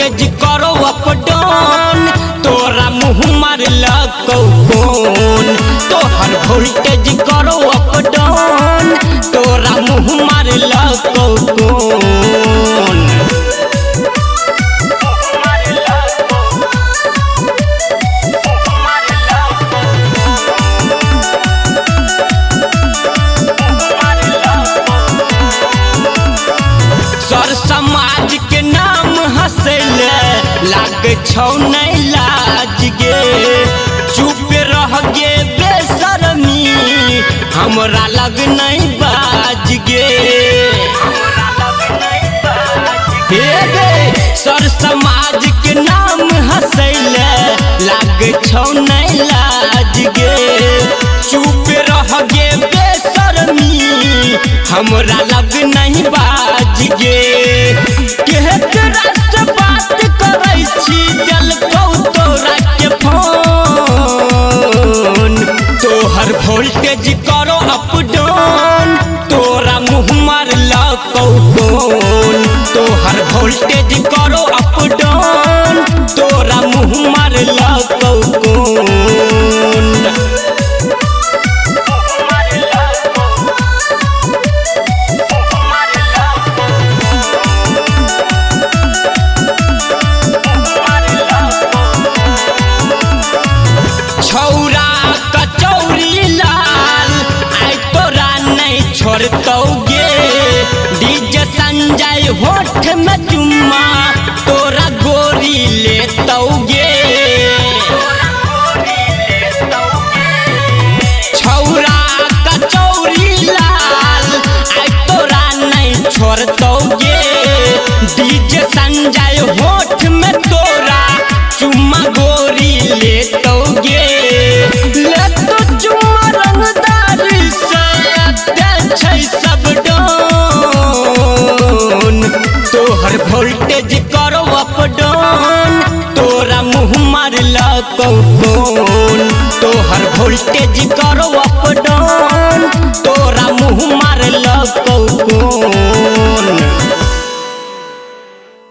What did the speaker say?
Voltage करो up down तोरा मुँह मार कौन तोहर वोल्टेज करो अप डाउन तोरा मुँह मार कौन। सर समाज के नाम हंसले लाग छौ नहीं लाज गे चुप रह गे बेशर्मी हमरा लग नहीं बाज गे। सर समाज के नाम हंसले लाग छौ नहीं लाज गे चुप रह गे बेशर्मी हमरा लग नहीं बाज गे। केकरा से बात करै छी जल तोरा के फोन तोहर वोल्टेज करो अप डाउन तोरा मुँह मार कौन तोहर वोल्टेज करो अप डाउन तोरा मुँह मार कौन। छौरा कचौरी लाल आई तोरा नहीं छोड़तौगे डीजे संजय होठ में चुम्मा तोरा गोरी लेतौगे। छौरा कचौरी लाल आई तोरा नहीं छोड़तौगे डीजे संजय होठ में तोरा चुम्मा गोरी लेतौगे। तोहर वोल्टेज करो अप डाउन तोरा मुँह मार कौन तोहर वोल्टेज करो अप डाउन तोरा मुँह मार